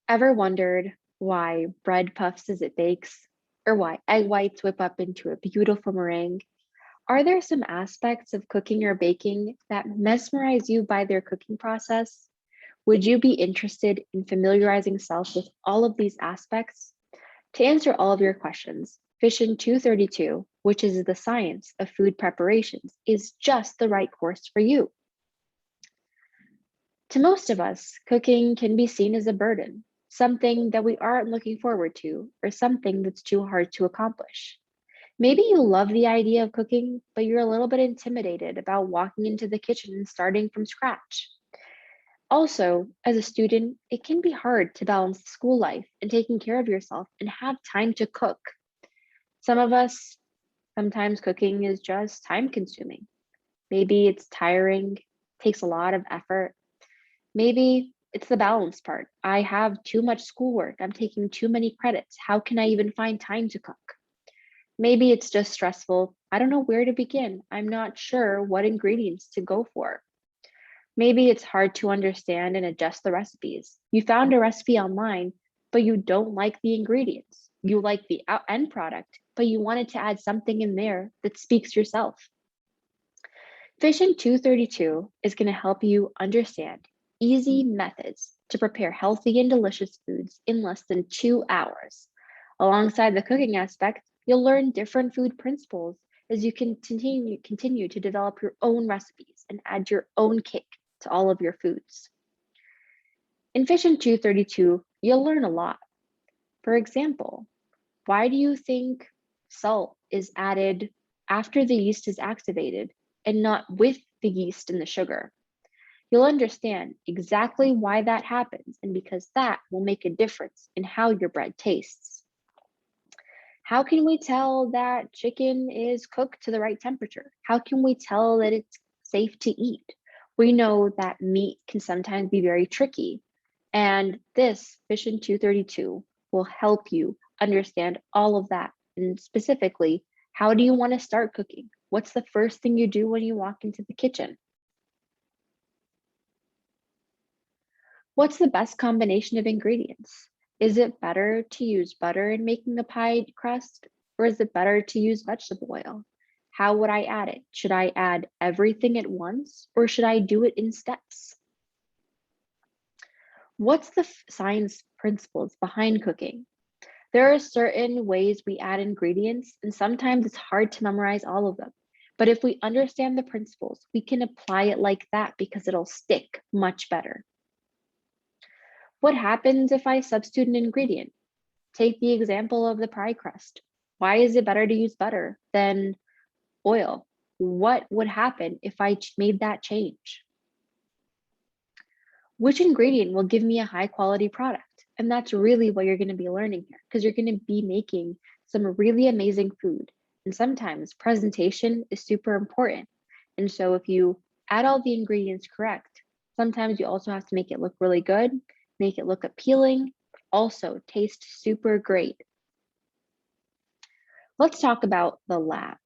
Ever wondered why bread puffs as it bakes, or why egg whites whip up into a beautiful meringue? Are there some aspects of cooking or baking that mesmerize you by their cooking process? Would you be interested in familiarizing yourself with all of these aspects? To answer all of your questions, Fission 232, which is the science of food preparations, is just the right course for you. To most of us, cooking can be seen as a burden, something that we aren't looking forward to, or something that's too hard to accomplish. Maybe you love the idea of cooking, but you're a little bit intimidated about walking into the kitchen and starting from scratch. Also, as a student, it can be hard to balance school life and taking care of yourself and have time to cook. Some of us, sometimes cooking is just time consuming. Maybe it's tiring, takes a lot of effort. Maybe it's the balance part. I have too much schoolwork. I'm taking too many credits. How can I even find time to cook? Maybe it's just stressful. I don't know where to begin. I'm not sure what ingredients to go for. Maybe it's hard to understand and adjust the recipes. You found a recipe online, but you don't like the ingredients. You like the end product, but you wanted to add something in there that speaks yourself. Fission 232 is going to help you understand easy methods to prepare healthy and delicious foods in less than 2 hours. Alongside the cooking aspect, you'll learn different food principles as you continue to develop your own recipes and add your own kick to all of your foods. In Fission 232, you'll learn a lot. For example, why do you think salt is added after the yeast is activated and not with the yeast and the sugar? You'll understand exactly why that happens, and because that will make a difference in how your bread tastes. How can we tell that chicken is cooked to the right temperature? How can we tell that it's safe to eat? We know that meat can sometimes be very tricky, and this Fission 232 will help you understand all of that. And specifically, how do you want to start cooking? What's the first thing you do when you walk into the kitchen? What's the best combination of ingredients? Is it better to use butter in making a pie crust, or is it better to use vegetable oil? How would I add it? Should I add everything at once, or should I do it in steps? What's the science principles behind cooking? There are certain ways we add ingredients, and sometimes it's hard to memorize all of them. But if we understand the principles, we can apply it like that because it'll stick much better. What happens if I substitute an ingredient? Take the example of the pie crust. Why is it better to use butter than oil? What would happen if I made that change? Which ingredient will give me a high quality product? And that's really what you're going to be learning here, because you're going to be making some really amazing food. And sometimes presentation is super important. And so if you add all the ingredients correct, sometimes you also have to make it look really good, make it look appealing, also taste super great. Let's talk about the lab.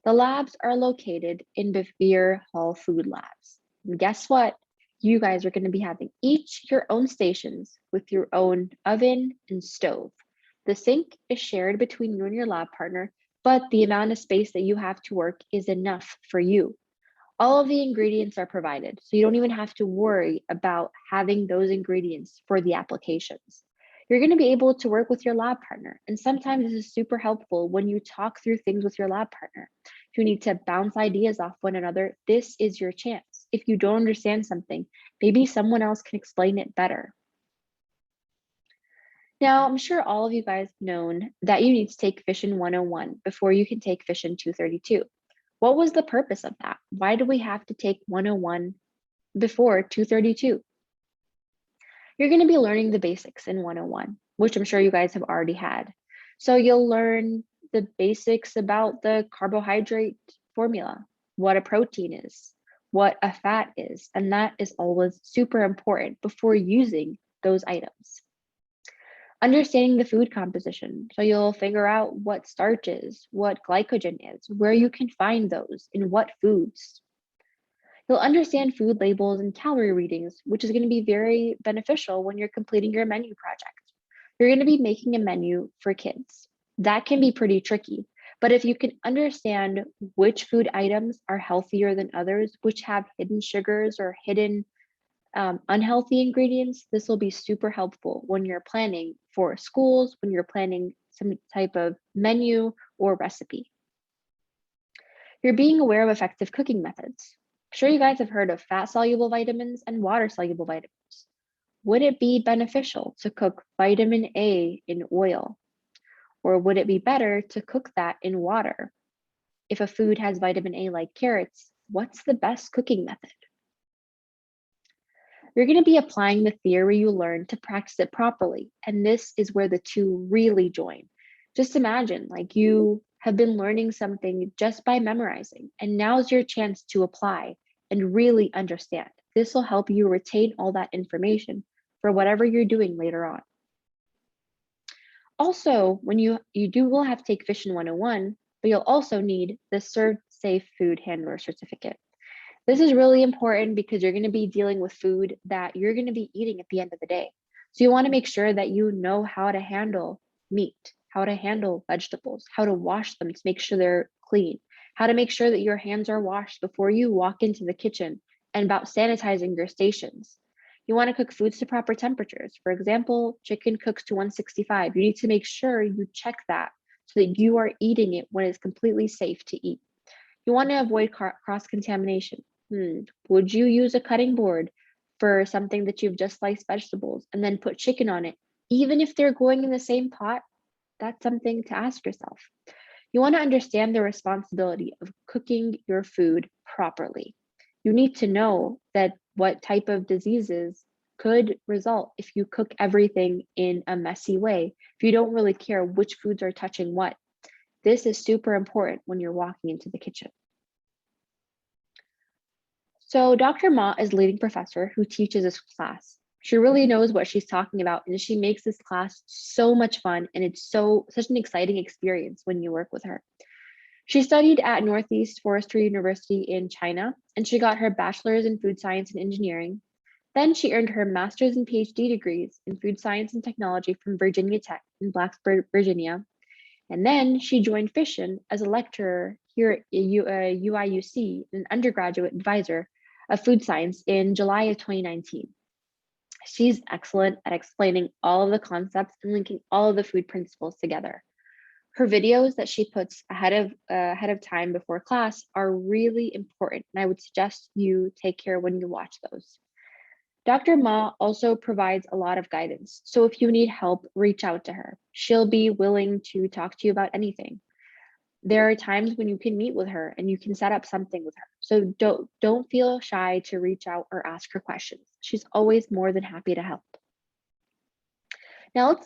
The labs are located in Bevere Hall Food Labs. And guess what? You guys are going to be having each your own stations with your own oven and stove. The sink is shared between you and your lab partner, but the amount of space that you have to work is enough for you. All of the ingredients are provided, so you don't even have to worry about having those ingredients for the applications. You're going to be able to work with your lab partner, and sometimes this is super helpful when you talk through things with your lab partner. If you need to bounce ideas off one another, this is your chance. If you don't understand something, maybe someone else can explain it better. Now, I'm sure all of you guys have known that you need to take Fission 101 before you can take Fission 232. What was the purpose of that? Why do we have to take 101 before 232? You're going to be learning the basics in 101, which I'm sure you guys have already had. So you'll learn the basics about the carbohydrate formula, what a protein is, what a fat is, and that is always super important before using those items. Understanding the food composition, so you'll figure out what starch is, what glycogen is, where you can find those, in what foods. You'll understand food labels and calorie readings, which is going to be very beneficial when you're completing your menu project. You're going to be making a menu for kids. That can be pretty tricky, but if you can understand which food items are healthier than others, which have hidden sugars or hidden unhealthy ingredients, this will be super helpful when you're planning for schools, when you're planning some type of menu or recipe. You're being aware of effective cooking methods. I'm sure you guys have heard of fat soluble vitamins and water soluble vitamins. Would it be beneficial to cook vitamin A in oil? Or would it be better to cook that in water? If a food has vitamin A like carrots, what's the best cooking method? You're going to be applying the theory you learned to practice it properly. And this is where the two really join. Just imagine like you have been learning something just by memorizing, and now's your chance to apply and really understand. This will help you retain all that information for whatever you're doing later on. Also, when you will have to take Fission 101, but you'll also need the Serve Safe Food Handler certificate. This is really important because you're going to be dealing with food that you're going to be eating at the end of the day. So you want to make sure that you know how to handle meat, how to handle vegetables, how to wash them to make sure they're clean, how to make sure that your hands are washed before you walk into the kitchen, and about sanitizing your stations. You want to cook foods to proper temperatures. For example, chicken cooks to 165. You need to make sure you check that so that you are eating it when it's completely safe to eat. You want to avoid cross-contamination. Would you use a cutting board for something that you've just sliced vegetables and then put chicken on it? Even if they're going in the same pot, that's something to ask yourself. You want to understand the responsibility of cooking your food properly. You need to know that what type of diseases could result if you cook everything in a messy way, if you don't really care which foods are touching what. This is super important when you're walking into the kitchen. So Dr. Ma is leading professor who teaches this class. She really knows what she's talking about, and she makes this class so much fun, and it's such an exciting experience when you work with her. She studied at Northeast Forestry University in China, and she got her bachelor's in food science and engineering. Then she earned her master's and PhD degrees in food science and technology from Virginia Tech in Blacksburg, Virginia. And then she joined Fission as a lecturer here at UIUC, an undergraduate advisor of food science in July of 2019. She's excellent at explaining all of the concepts and linking all of the food principles together. Her videos that she puts ahead of time before class are really important, and I would suggest you take care when you watch those. Dr. Ma also provides a lot of guidance, so if you need help, reach out to her. She'll be willing to talk to you about anything. There are times when you can meet with her and you can set up something with her. So don't feel shy to reach out or ask her questions. She's always more than happy to help. Now let's